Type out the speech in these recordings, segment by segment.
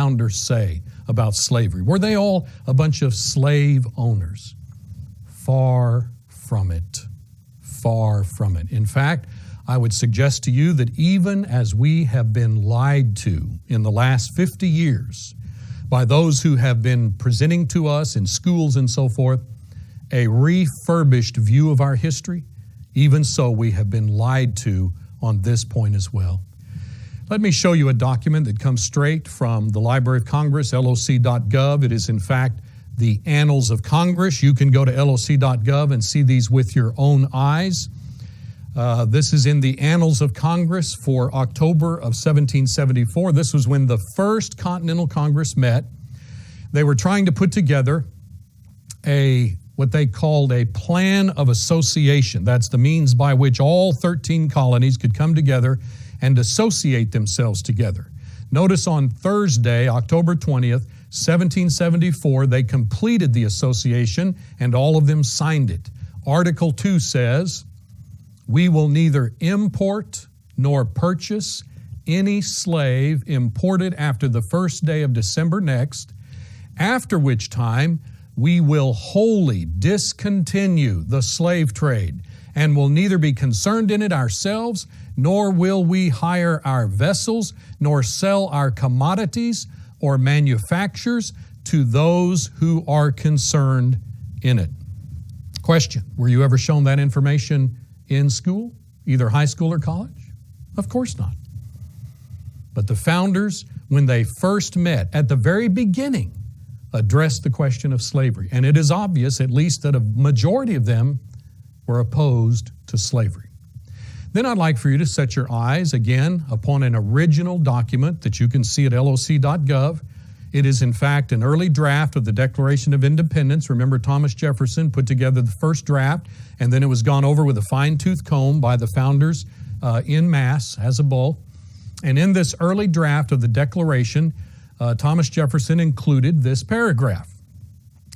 founders say about slavery? Were they all a bunch of slave owners? Far from it. Far from it. In fact, I would suggest to you that even as we have been lied to in the last 50 years by those who have been presenting to us in schools and so forth a refurbished view of our history, even so we have been lied to on this point as well. Let me show you a document that comes straight from the Library of Congress, loc.gov. It is in fact the Annals of Congress. You can go to loc.gov and see these with your own eyes. This is in the Annals of Congress for October of 1774. This was when the First Continental Congress met. They were trying to put together what they called a plan of association. That's the means by which all 13 colonies could come together and associate themselves together. Notice on Thursday, October 20th, 1774, they completed the association and all of them signed it. Article 2 says, "We will neither import nor purchase any slave imported after the first day of December next, after which time we will wholly discontinue the slave trade and will neither be concerned in it ourselves, nor will we hire our vessels, nor sell our commodities or manufactures to those who are concerned in it." Question, were you ever shown that information in school, either high school or college? Of course not. But the founders, when they first met at the very beginning, addressed the question of slavery. And it is obvious, at least, that a majority of them were opposed to slavery. Then I'd like for you to set your eyes again upon an original document that you can see at loc.gov. It is in fact an early draft of the Declaration of Independence. Remember, Thomas Jefferson put together the first draft, and then it was gone over with a fine-tooth comb by the founders en masse as a bulk. And in this early draft of the Declaration, Thomas Jefferson included this paragraph.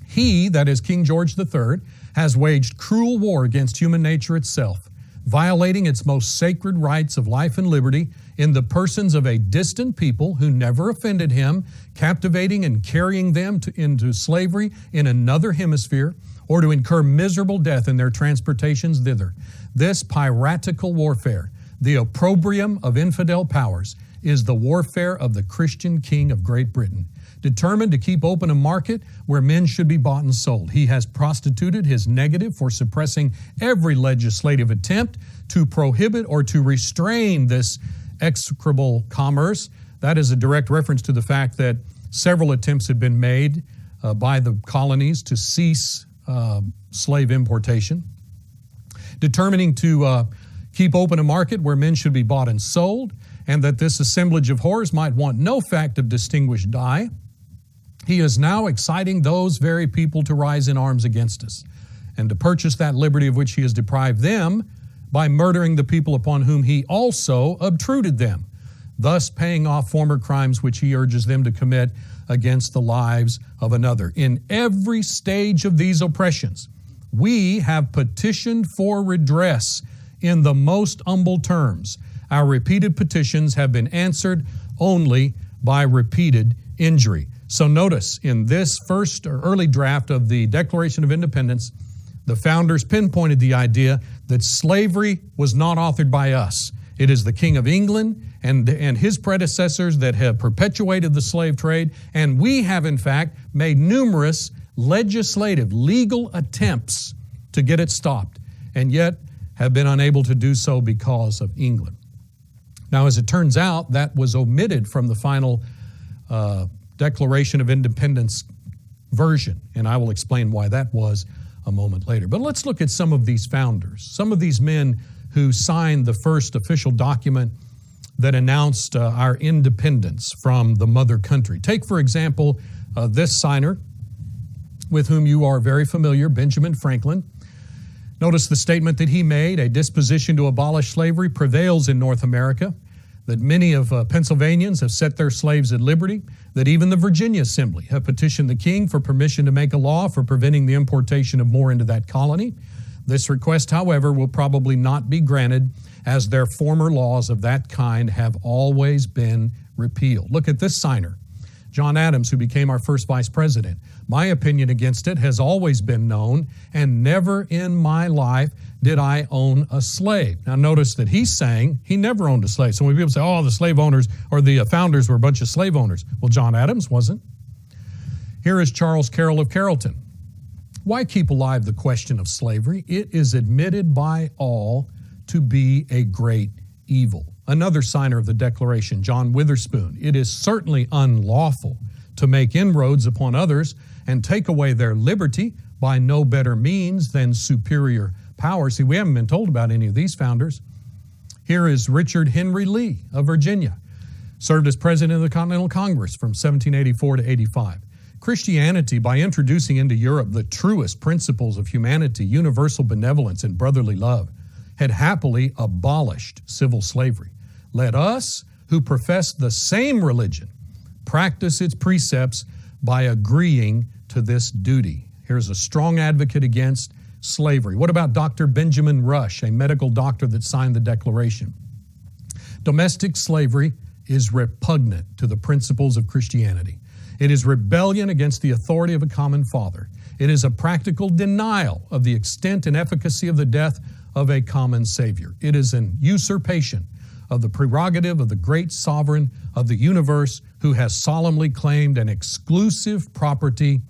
"He," that is King George III, "has waged cruel war against human nature itself, violating its most sacred rights of life and liberty in the persons of a distant people who never offended him, captivating and carrying them into slavery in another hemisphere, or to incur miserable death in their transportations thither. This piratical warfare, the opprobrium of infidel powers, is the warfare of the Christian King of Great Britain. Determined to keep open a market where men should be bought and sold, he has prostituted his negative for suppressing every legislative attempt to prohibit or to restrain this execrable commerce." That is a direct reference to the fact that several attempts had been made by the colonies to cease slave importation. Determining to keep open a market where men should be bought and sold, and that this assemblage of whores might want no fact of distinguished dye, he is now exciting those very people to rise in arms against us, and to purchase that liberty of which he has deprived them by murdering the people upon whom he also obtruded them, thus paying off former crimes which he urges them to commit against the lives of another. In every stage of these oppressions, we have petitioned for redress in the most humble terms. Our repeated petitions have been answered only by repeated injury. So notice, in this first or early draft of the Declaration of Independence, the founders pinpointed the idea that slavery was not authored by us. It is the King of England and his predecessors that have perpetuated the slave trade, and we have in fact made numerous legislative, legal attempts to get it stopped, and yet have been unable to do so because of England. Now, as it turns out, that was omitted from the final Declaration of Independence version, and I will explain why that was a moment later. But let's look at some of these founders, some of these men who signed the first official document that announced our independence from the mother country. Take, for example, this signer with whom you are very familiar, Benjamin Franklin. Notice the statement that he made: "A disposition to abolish slavery prevails in North America, that many of Pennsylvanians have set their slaves at liberty, that even the Virginia Assembly have petitioned the King for permission to make a law for preventing the importation of more into that colony. This request, however, will probably not be granted, as their former laws of that kind have always been repealed." Look at this signer, John Adams, who became our first vice president. My opinion against it has always been known, and never in my life did I own a slave. Now notice that he's saying he never owned a slave. So when people say, oh, the slave owners or the founders were a bunch of slave owners. Well, John Adams wasn't. Here is Charles Carroll of Carrollton. Why keep alive the question of slavery? It is admitted by all to be a great evil. Another signer of the Declaration, John Witherspoon. It is certainly unlawful to make inroads upon others and take away their liberty by no better means than superior power. See, we haven't been told about any of these founders. Here is Richard Henry Lee of Virginia, served as president of the Continental Congress from 1784 to 85. Christianity, by introducing into Europe the truest principles of humanity, universal benevolence, and brotherly love, had happily abolished civil slavery. Let us, who profess the same religion, practice its precepts by agreeing to this duty. Here's a strong advocate against slavery. What about Dr. Benjamin Rush, a medical doctor that signed the Declaration? Domestic slavery is repugnant to the principles of Christianity. It is rebellion against the authority of a common father. It is a practical denial of the extent and efficacy of the death of a common Savior. It is an usurpation of the prerogative of the great sovereign of the universe who has solemnly claimed an exclusive property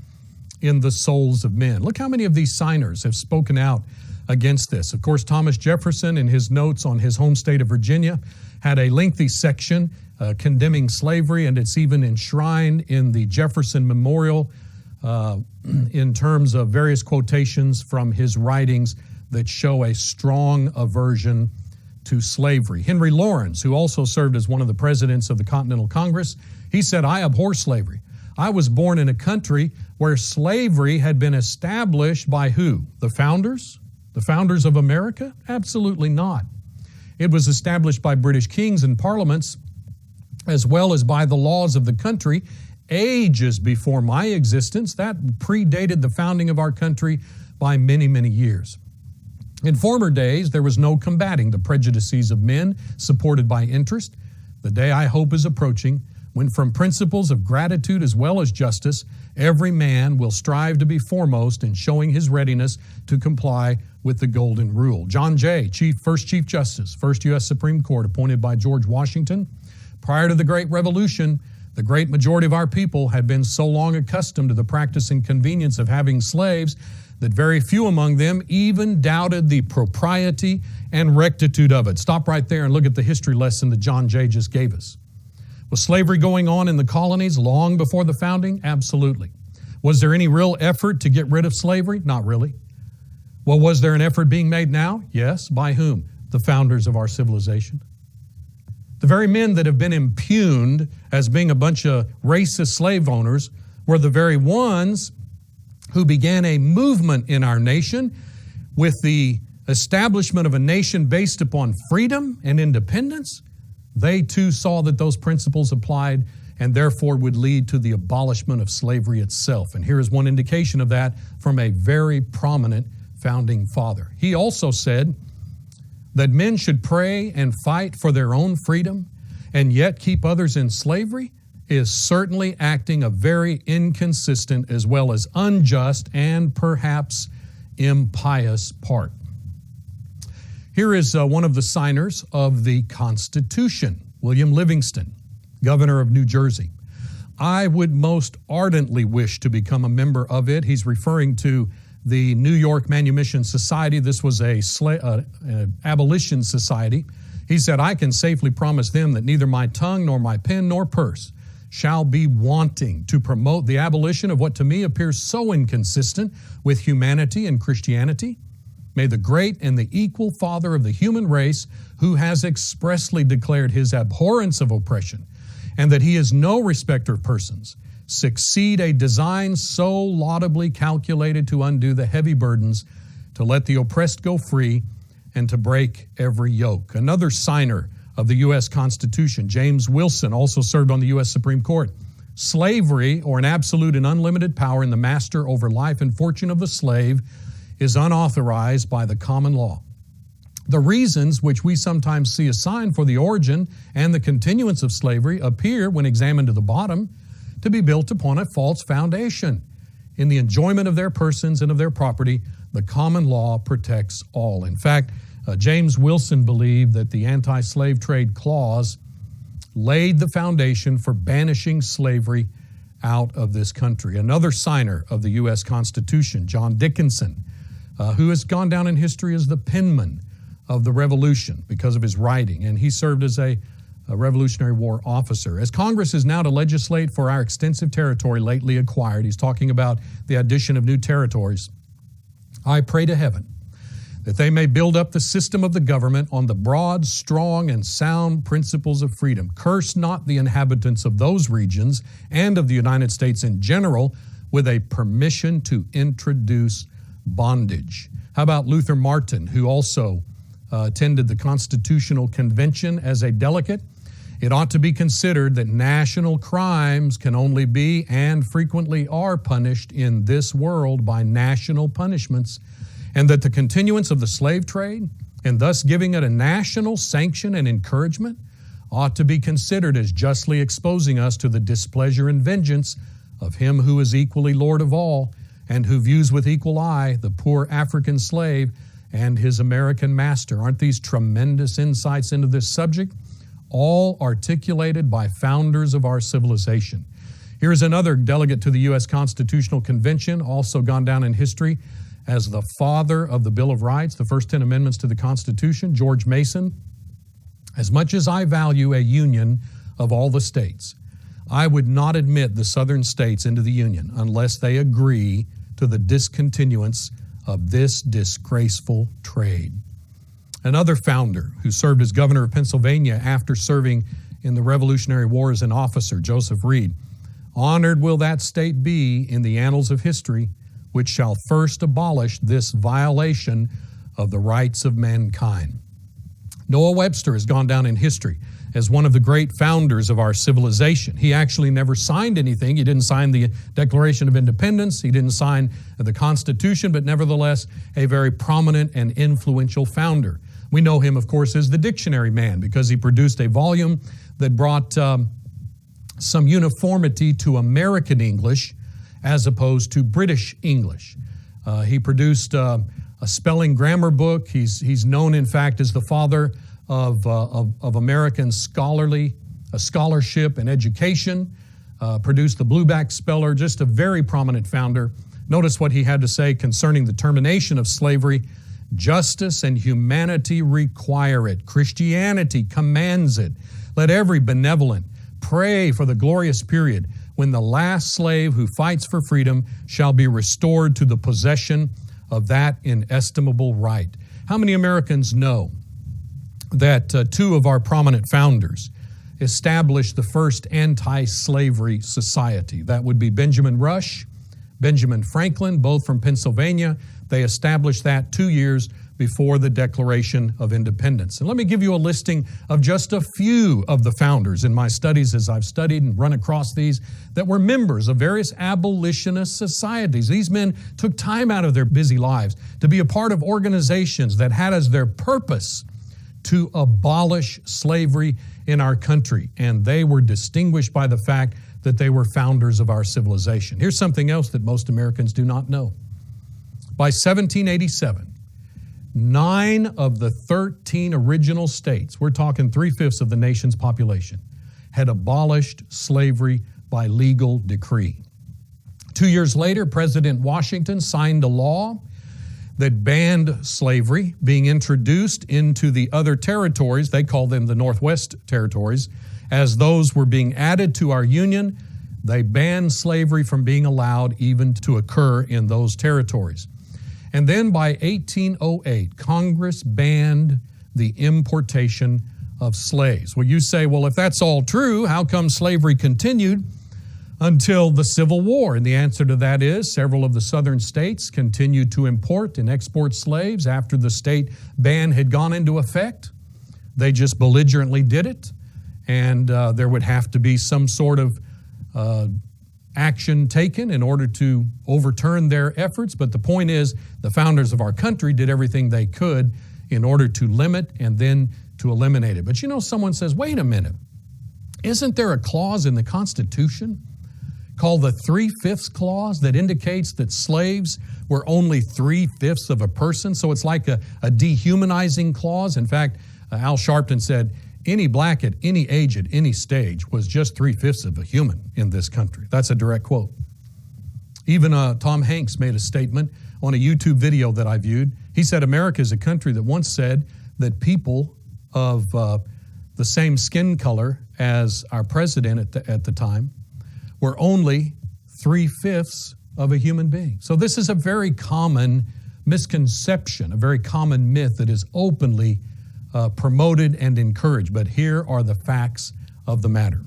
in the souls of men. Look how many of these signers have spoken out against this. Of course, Thomas Jefferson, in his notes on his home state of Virginia, had a lengthy section condemning slavery, and it's even enshrined in the Jefferson Memorial in terms of various quotations from his writings that show a strong aversion to slavery. Henry Lawrence, who also served as one of the presidents of the Continental Congress, he said, I abhor slavery. I was born in a country where slavery had been established by who? The founders? The founders of America? Absolutely not. It was established by British kings and parliaments, as well as by the laws of the country, ages before my existence. That predated the founding of our country by many, many years. In former days, there was no combating the prejudices of men supported by interest. The day, I hope, is approaching when, from principles of gratitude as well as justice, every man will strive to be foremost in showing his readiness to comply with the golden rule. John Jay, first Chief Justice, first U.S. Supreme Court, appointed by George Washington. Prior to the Great Revolution, the great majority of our people had been so long accustomed to the practice and convenience of having slaves that very few among them even doubted the propriety and rectitude of it. Stop right there and look at the history lesson that John Jay just gave us. Was slavery going on in the colonies long before the founding? Absolutely. Was there any real effort to get rid of slavery? Not really. Well, was there an effort being made now? Yes. By whom? The founders of our civilization. The very men that have been impugned as being a bunch of racist slave owners were the very ones who began a movement in our nation with the establishment of a nation based upon freedom and independence. They too saw that those principles applied and therefore would lead to the abolishment of slavery itself. And here is one indication of that from a very prominent founding father. He also said that men should pray and fight for their own freedom and yet keep others in slavery is certainly acting a very inconsistent as well as unjust and perhaps impious part. Here is one of the signers of the Constitution, William Livingston, governor of New Jersey. I would most ardently wish to become a member of it. He's referring to the New York Manumission Society. This was an abolition society. He said, I can safely promise them that neither my tongue nor my pen nor purse shall be wanting to promote the abolition of what to me appears so inconsistent with humanity and Christianity. May the great and the equal Father of the human race, who has expressly declared his abhorrence of oppression and that he is no respecter of persons, succeed a design so laudably calculated to undo the heavy burdens, to let the oppressed go free, and to break every yoke. Another signer of the U.S. Constitution, James Wilson, also served on the U.S. Supreme Court. Slavery, or an absolute and unlimited power in the master over life and fortune of the slave, is unauthorized by the common law. The reasons which we sometimes see assigned for the origin and the continuance of slavery appear, when examined to the bottom, to be built upon a false foundation. In the enjoyment of their persons and of their property, the common law protects all. In fact, James Wilson believed that the anti-slave trade clause laid the foundation for banishing slavery out of this country. Another signer of the U.S. Constitution, John Dickinson, who has gone down in history as the penman of the Revolution because of his writing, and he served as a Revolutionary War officer. As Congress is now to legislate for our extensive territory lately acquired, he's talking about the addition of new territories, I pray to heaven that they may build up the system of the government on the broad, strong, and sound principles of freedom. Curse not the inhabitants of those regions and of the United States in general with a permission to introduce bondage. How about Luther Martin, who also attended the Constitutional Convention as a delegate? It ought to be considered that national crimes can only be and frequently are punished in this world by national punishments, and that the continuance of the slave trade, and thus giving it a national sanction and encouragement, ought to be considered as justly exposing us to the displeasure and vengeance of Him who is equally Lord of all, and who views with equal eye the poor African slave and his American master. Aren't these tremendous insights into this subject? All articulated by founders of our civilization. Here's another delegate to the U.S. Constitutional Convention, also gone down in history as the father of the Bill of Rights, the first 10 amendments to the Constitution, George Mason. As much as I value a union of all the states, I would not admit the southern states into the union unless they agree to the discontinuance of this disgraceful trade. Another founder who served as governor of Pennsylvania after serving in the Revolutionary War as an officer, Joseph Reed, honored will that state be in the annals of history, which shall first abolish this violation of the rights of mankind. Noah Webster has gone down in history as one of the great founders of our civilization. He actually never signed anything. He didn't sign the Declaration of Independence. He didn't sign the Constitution, but nevertheless, a very prominent and influential founder. We know him, of course, as the Dictionary Man because he produced a volume that brought some uniformity to American English as opposed to British English. He produced a spelling grammar book. He's known, in fact, as the father of American scholarship and education, produced the Blueback Speller, just a very prominent founder. Notice what he had to say concerning the termination of slavery. Justice and humanity require it. Christianity commands it. Let every benevolent pray for the glorious period when the last slave who fights for freedom shall be restored to the possession of that inestimable right. How many Americans know that two of our prominent founders established the first anti-slavery society? That would be Benjamin Rush, Benjamin Franklin, both from Pennsylvania. They established that 2 years before the Declaration of Independence. And let me give you a listing of just a few of the founders in my studies as I've studied and run across these that were members of various abolitionist societies. These men took time out of their busy lives to be a part of organizations that had as their purpose to abolish slavery in our country. And they were distinguished by the fact that they were founders of our civilization. Here's something else that most Americans do not know. By 1787, 9 of the 13 original states, we're talking 3/5 of the nation's population, had abolished slavery by legal decree. 2 years later, President Washington signed a law that banned slavery being introduced into the other territories. They call them the Northwest Territories. As those were being added to our union, they banned slavery from being allowed even to occur in those territories. And then by 1808, Congress banned the importation of slaves. Well, you say, well, if that's all true, how come slavery continued until the Civil War? And the answer to that is several of the southern states continued to import and export slaves after the state ban had gone into effect. They just belligerently did it, and there would have to be some sort of action taken in order to overturn their efforts. But the point is, the founders of our country did everything they could in order to limit and then to eliminate it. But you know, someone says, wait a minute, isn't there a clause in the Constitution called the 3/5 clause that indicates that slaves were only 3/5 of a person. So it's like a dehumanizing clause. In fact, Al Sharpton said, any black at any age, at any stage, was just 3/5 of a human in this country. That's a direct quote. Even Tom Hanks made a statement on a YouTube video that I viewed. He said, America is a country that once said that people of the same skin color as our president at the time were only 3/5 of a human being. So this is a very common misconception, a very common myth that is openly promoted and encouraged. But here are the facts of the matter.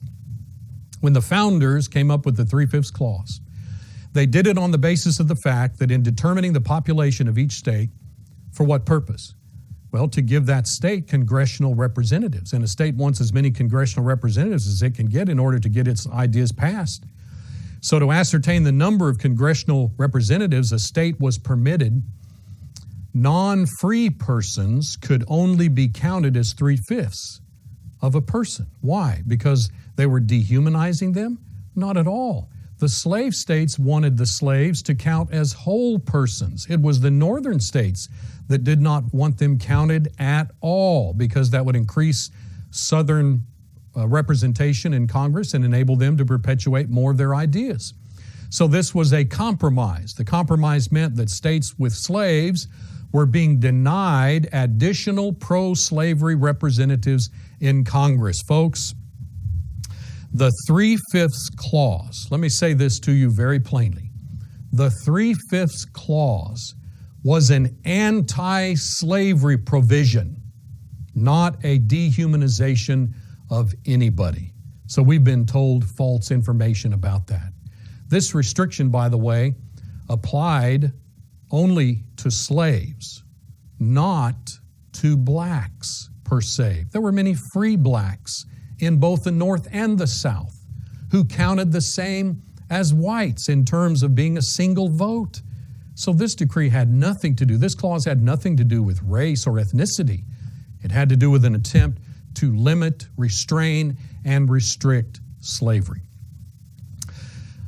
When the founders came up with the 3/5 clause, they did it on the basis of the fact that in determining the population of each state, for what purpose? Well, to give that state congressional representatives. And a state wants as many congressional representatives as it can get in order to get its ideas passed. So to ascertain the number of congressional representatives a state was permitted, non-free persons could only be counted as 3/5 of a person. Why? Because they were dehumanizing them? Not at all. The slave states wanted the slaves to count as whole persons. It was the northern states that did not want them counted at all because that would increase southern representation in Congress and enable them to perpetuate more of their ideas. So this was a compromise. The compromise meant that states with slaves were being denied additional pro-slavery representatives in Congress. Folks, the 3/5 clause, let me say this to you very plainly. The 3/5 clause was an anti-slavery provision, not a dehumanization of anybody. So we've been told false information about that. This restriction, by the way, applied only to slaves, not to blacks per se. There were many free blacks in both the North and the South who counted the same as whites in terms of being a single vote. So this decree had nothing to do, this clause had nothing to do with race or ethnicity. It had to do with an attempt to limit, restrain, and restrict slavery.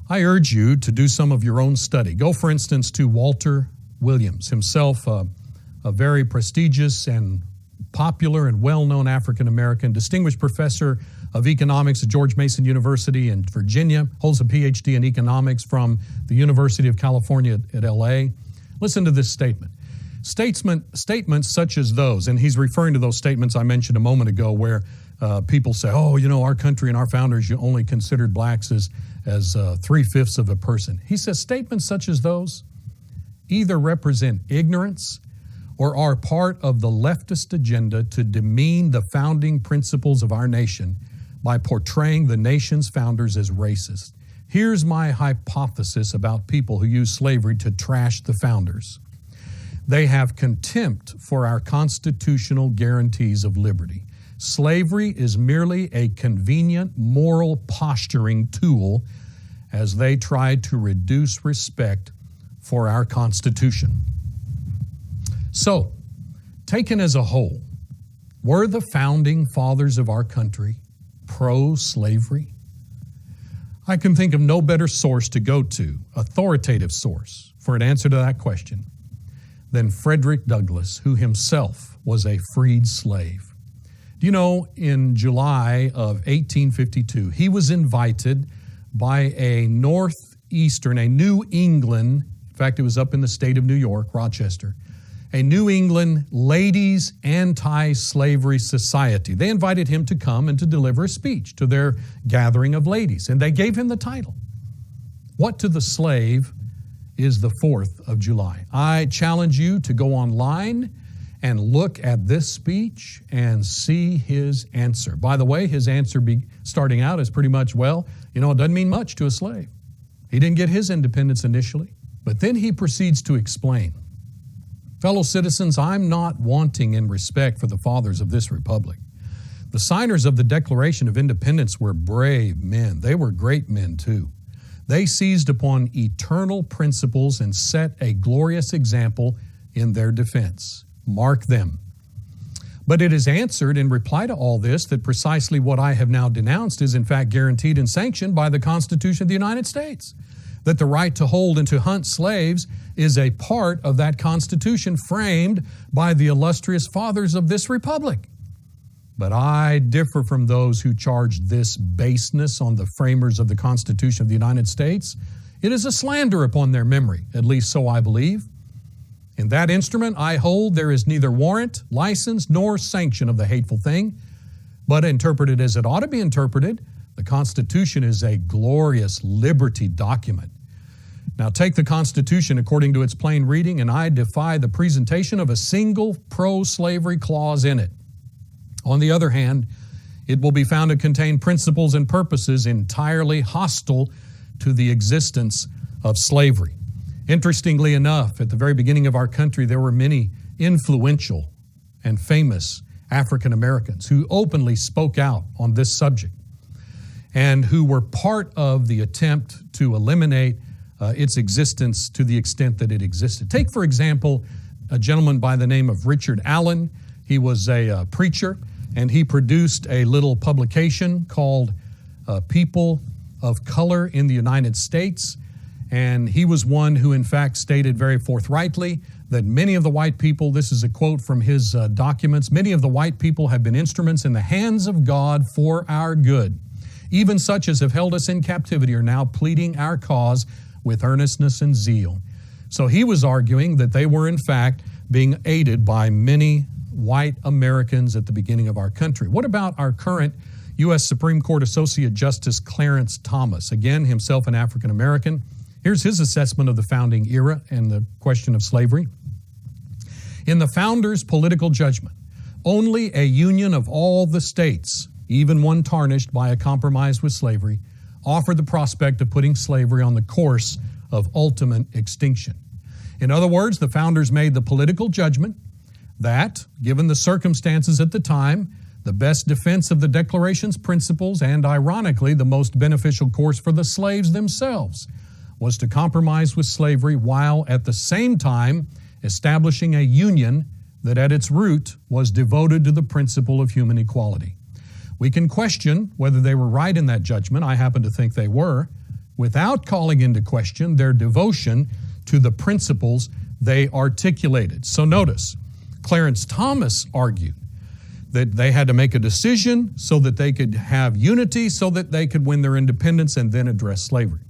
I urge you to do some of your own study. Go, for instance, to Walter Williams, himself a very prestigious and popular and well-known African-American, distinguished professor of economics at George Mason University in Virginia, holds a PhD in economics from the University of California at LA. Listen to this statement. Statements such as those, and he's referring to those statements I mentioned a moment ago where people say, oh, you know, our country and our founders only considered blacks as 3/5 of a person. He says statements such as those either represent ignorance or are part of the leftist agenda to demean the founding principles of our nation by portraying the nation's founders as racist. Here's my hypothesis about people who use slavery to trash the founders. They have contempt for our constitutional guarantees of liberty. Slavery is merely a convenient moral posturing tool as they try to reduce respect for our Constitution. So, taken as a whole, were the founding fathers of our country pro-slavery? I can think of no better source to go to, authoritative source, for an answer to that question than Frederick Douglass, who himself was a freed slave. Do you know, in July of 1852, he was invited by a New England, in fact, it was up in the state of New York, Rochester, a New England Ladies Anti-Slavery Society. They invited him to come and to deliver a speech to their gathering of ladies, and they gave him the title, What to the Slave is the 4th of July. I challenge you to go online and look at this speech and see his answer. By the way, his answer starting out is pretty much, well, you know, it doesn't mean much to a slave. He didn't get his independence initially, but then he proceeds to explain. Fellow citizens, I'm not wanting in respect for the fathers of this republic. The signers of the Declaration of Independence were brave men. They were great men too. They seized upon eternal principles and set a glorious example in their defense. Mark them. But it is answered in reply to all this that precisely what I have now denounced is in fact guaranteed and sanctioned by the Constitution of the United States. That the right to hold and to hunt slaves is a part of that Constitution framed by the illustrious fathers of this republic. But I differ from those who charge this baseness on the framers of the Constitution of the United States. It is a slander upon their memory, at least so I believe. In that instrument, I hold there is neither warrant, license, nor sanction of the hateful thing, but interpreted as it ought to be interpreted, the Constitution is a glorious liberty document. Now take the Constitution according to its plain reading, and I defy the presentation of a single pro-slavery clause in it. On the other hand, it will be found to contain principles and purposes entirely hostile to the existence of slavery. Interestingly enough, at the very beginning of our country, there were many influential and famous African Americans who openly spoke out on this subject and who were part of the attempt to eliminate its existence to the extent that it existed. Take, for example, a gentleman by the name of Richard Allen. He was a preacher, and he produced a little publication called People of Color in the United States. And he was one who, in fact, stated very forthrightly that many of the white people, this is a quote from his documents, many of the white people have been instruments in the hands of God for our good. Even such as have held us in captivity are now pleading our cause with earnestness and zeal. So he was arguing that they were, in fact, being aided by many white Americans at the beginning of our country. What about our current U.S. Supreme Court Associate Justice Clarence Thomas? Again, himself an African American. Here's his assessment of the founding era and the question of slavery. In the founders' political judgment, only a union of all the states, even one tarnished by a compromise with slavery, offered the prospect of putting slavery on the course of ultimate extinction. In other words, the founders made the political judgment that, given the circumstances at the time, the best defense of the Declaration's principles and, ironically, the most beneficial course for the slaves themselves was to compromise with slavery while at the same time establishing a union that at its root was devoted to the principle of human equality. We can question whether they were right in that judgment. I happen to think they were, without calling into question their devotion to the principles they articulated. So notice, Clarence Thomas argued that they had to make a decision so that they could have unity, so that they could win their independence and then address slavery.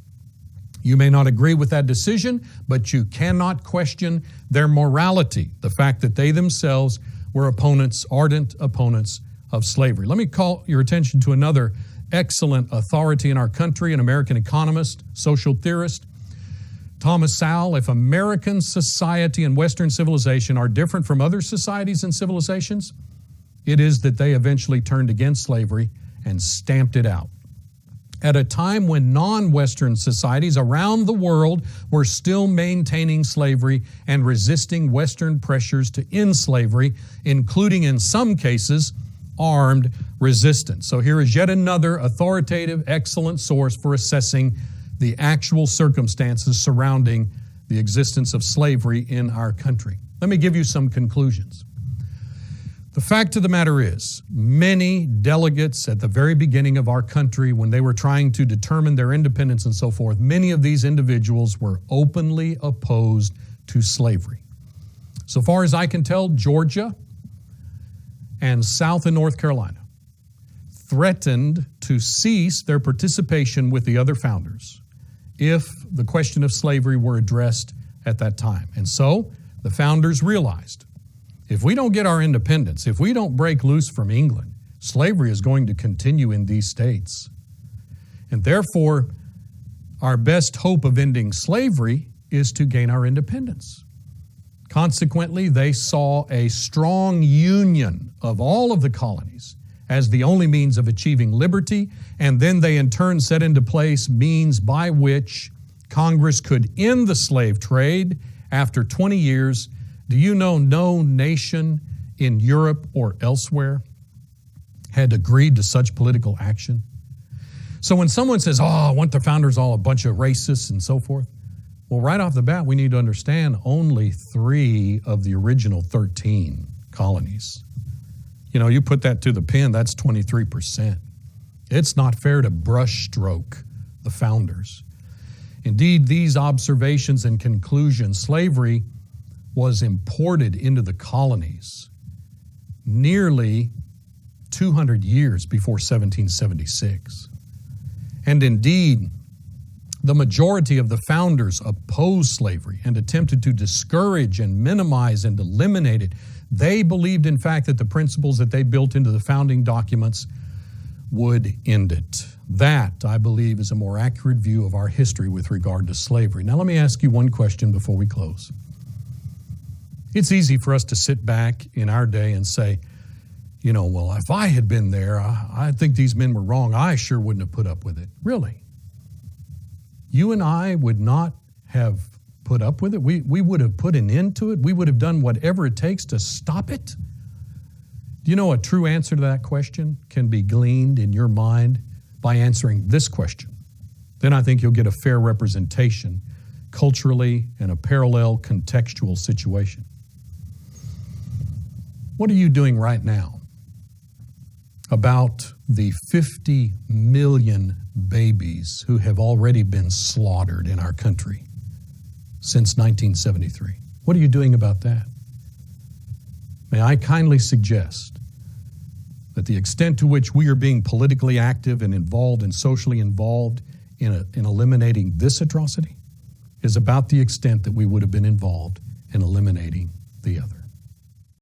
You may not agree with that decision, but you cannot question their morality, the fact that they themselves were opponents, ardent opponents of slavery. Let me call your attention to another excellent authority in our country, an American economist, social theorist, Thomas Sowell. If American society and Western civilization are different from other societies and civilizations, it is that they eventually turned against slavery and stamped it out. At a time when non-Western societies around the world were still maintaining slavery and resisting Western pressures to end slavery, including in some cases armed resistance. So here is yet another authoritative, excellent source for assessing the actual circumstances surrounding the existence of slavery in our country. Let me give you some conclusions. The fact of the matter is, many delegates at the very beginning of our country, when they were trying to determine their independence and so forth, many of these individuals were openly opposed to slavery. So far as I can tell, Georgia and South and North Carolina threatened to cease their participation with the other founders if the question of slavery were addressed at that time. And so the founders realized, if we don't get our independence, if we don't break loose from England, slavery is going to continue in these states. And therefore, our best hope of ending slavery is to gain our independence. Consequently, they saw a strong union of all of the colonies as the only means of achieving liberty, and then they in turn set into place means by which Congress could end the slave trade after 20 years. Do you know no nation in Europe or elsewhere had agreed to such political action? So when someone says, I want the founders all a bunch of racists and so forth, well, right off the bat, we need to understand only 3 of the original 13 colonies You put that to the pen, that's 23%. It's not fair to brushstroke the founders. Indeed, these observations and conclusions, slavery was imported into the colonies nearly 200 years before 1776. And indeed, the majority of the founders opposed slavery and attempted to discourage and minimize and eliminate it. They believed, in fact, that the principles that they built into the founding documents would end it. That, I believe, is a more accurate view of our history with regard to slavery. Now, let me ask you one question before we close. It's easy for us to sit back in our day and say, well, if I had been there, I think these men were wrong. I sure wouldn't have put up with it. Really? You and I would not have put up with it? We would have put an end to it? We would have done whatever it takes to stop it? Do you know a true answer to that question can be gleaned in your mind by answering this question? Then I think you'll get a fair representation culturally in a parallel contextual situation. What are you doing right now about the 50 million babies who have already been slaughtered in our country since 1973? What are you doing about that? May I kindly suggest that the extent to which we are being politically active and involved and socially involved in eliminating this atrocity is about the extent that we would have been involved in eliminating the other.